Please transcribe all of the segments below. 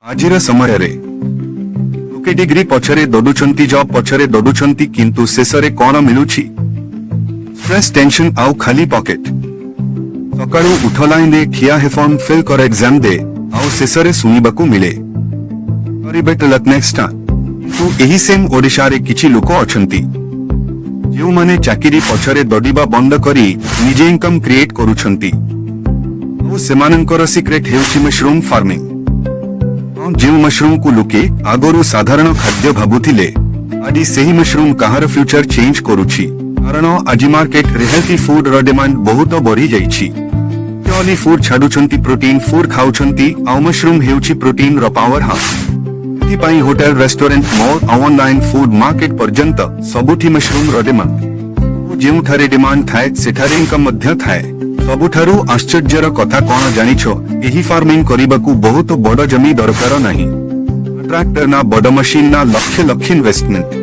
आजिर समय रे लोके डिग्री पछरे दौड़ुछंती जॉब पछरे दौड़ुछंती किंतु शेषरे कौन मिलुछि स्ट्रेस टेंशन आउ खाली पॉकेट सकाळू उठ लाइन दे ठिया हे फॉर्म फिल कर एग्जाम दे आउ शेषरे सुनिबाकू मिले sorry better luck next time तू एही सेम ओडिशा रे किछि लोक अछंती जो माने चाकरी पछरे दौड़िबा बंद करी निजे इनकम क्रिएट करूछंती ओ सेमानंकर सीक्रेट हेउछि मशरूम फार्मिंग जो मशरूम को लोके आगरू साधारण खाद्य भाबुथिले आदि सेही मशरूम कहार फ्यूचर चेंज करूछि कारण आज मार्केट रे हेल्थी फूड रो डिमांड बहुत बढ़ी जाइछि ऑली फूड छाडुछंती प्रोटीन फूड खाउछंती आ मशरूम हेउछि प्रोटीन रो पावर हाउस एथि पई hotel restaurant mall online food market पर्यंत सबुठी मशरूम रो डिमांड जेउ थारे डिमांड थाए सेठारे इनकम मध्य थाए सबुठारु आश्चर्यर कथा कौन जानिछो एही फार्मिंग करिबाकू बहुत बड़ जमी दरकार नाही ट्रैक्टर ना बड़ मशीन ना लक्ष लक्ष इन्वेस्टमेंट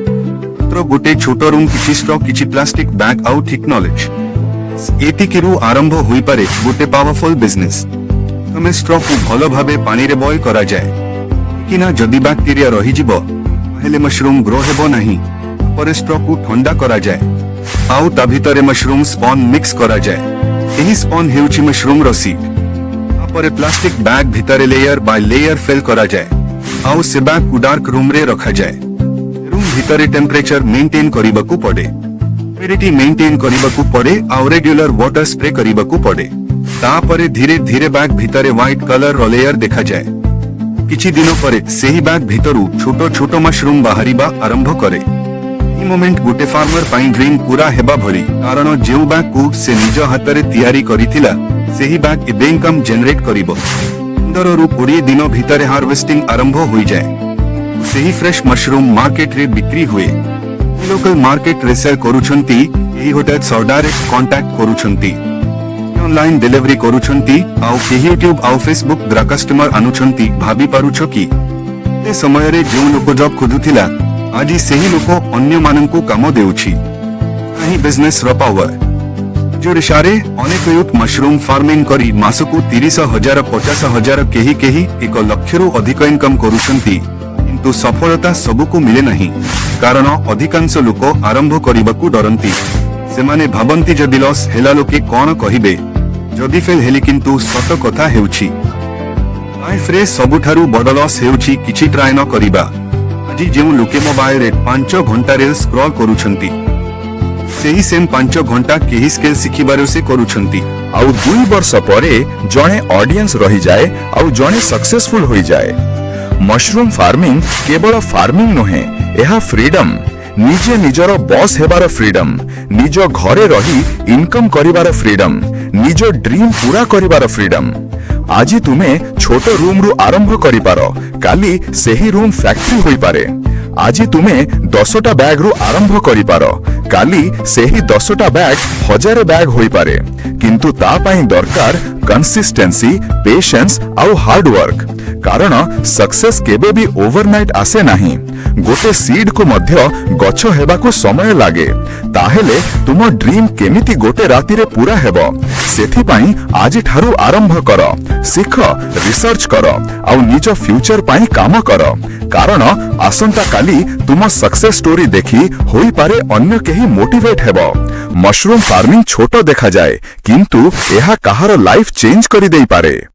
मात्र गोटे छोट रूम किछि स्टॉक किछि प्लास्टिक बैग आउ ठीक नॉलेज एतिकिरु आरंभ होई पारे गोटे पावरफुल बिजनेस तमे स्टॉक को भलो भाबे पानी रे बॉयल करा जाय किना जदी बैक्टीरिया रहि जिवो हेले मशरूम ग्रो हेबो नाही पर स्टॉक को ठंडा करा जाय आउ ता भितरे मशरूम स्पॉन मिक्स करा जाय एही स्पॉन हेउछि मशरूम रो सीड आपरे प्लास्टिक बैग भितरे लेयर बाय लेयर फिल करा जाय आउ से बैग को डार्क रूम रे रखा जाय रूम भितरे टेम्परेचर मेंटेन करिबाकू पड़े ह्यूमिडिटी मेंटेन करिबाकू पड़े आउ रेगुलर वाटर स्प्रे करिबाकू पड़े तापरे धीरे धीरे बैग भितरे व्हाइट कलर रो लेयर देखा जाय किछि दिनो परे सेही बैग भितरु छोटो छोटो मशरूम बाहरिबा आरंभ करे मोमेंट गोटे फार्मर पाइन ड्रीम पूरा हेबा भली कारण जेउ बैग को से निज हाथ रे तैयारी करिथिला सेही बैग एबे इनकम जनरेट करिवो 15 रु 20 दिन भितर हार्वेस्टिंग आरंभ होई जाय सेही फ्रेश मशरूम मार्केट रे बिक्री हुए लोकल मार्केट रे सेल करूछंती एही होटल सो डायरेक्ट कांटेक्ट करूछंती ऑनलाइन डिलीवरी करूछंती आउ केही यूट्यूब आउ फेसबुक द्रा कस्टमर आनुछंती भाबी पारुछो कि ते समय रे जेउ लोक जॉब खोजुथिला आज सेही लोक अन्य माननकू काम देउछि एही बिजनेस रो पावर जोरिशारे अनेक यूथ मशरूम फार्मिंग करी मासकू 30,000 50,000 केही 1 लाख रु अधिक इनकम करूछंती किंतु सफलता सबको मिले नहीं कारण अधिकांश लोक आरंभ करिबाकू डरंती सेमाने भाबंती जदि लॉस हेला लोके कोन कहिबे जदि फेल हेली किंतु सत कथा हेउछि लाइफ रे सबुठारु बड़ लॉस हेउछि किछि ट्राई न करिबा आज जेउ लोके मोबाइल रे 5 घंटा रील स्क्रॉल करूछंती सेही सेम 5 घंटा केही स्किल सिखिबारो से करूछंती आउ 2 वर्ष परे जणे ऑडियंस रही जाए आउ जणे सक्सेसफुल होई जाए मशरूम फार्मिंग केवल फार्मिंग नोहे एहा फ्रीडम निजे निजर बॉस हेबार फ्रीडम निज घरे रही इनकम करिबार फ्रीडम निज ड्रीम पूरा करिबार फ्रीडम आज तुमे छोट रूम रु आरंभ करि पारो काली सेही रूम फैक्ट्री होई पारे आज तुमे 10टा बैग रु आरंभ करि पारो काली सेही 10टा बैग 1000 बैग होई पारे किंतु ता पई दरकार कंसिस्टेंसी पेशेंस आउ हार्ड वर्क कारण सक्सेस केबे भी ओवरनाइट आसे नाही गोटे सीड को मध्य गछ हेबा को समय लागे ताहेले तुम ड्रीम केमिति गोटे राति रे पूरा हेबो सेथि पई आज ठारू आरंभ कर सिख रिसर्च कर आउ निज फ्यूचर पई काम कर कारण आसंता काली तुम सक्सेस स्टोरी देखि होई पारे अन्य केही मोटिवेट हेबो मशरूम फार्मिंग छोटो देखा जाए किंतु एहा काहार लाइफ चेंज करि देई पारे।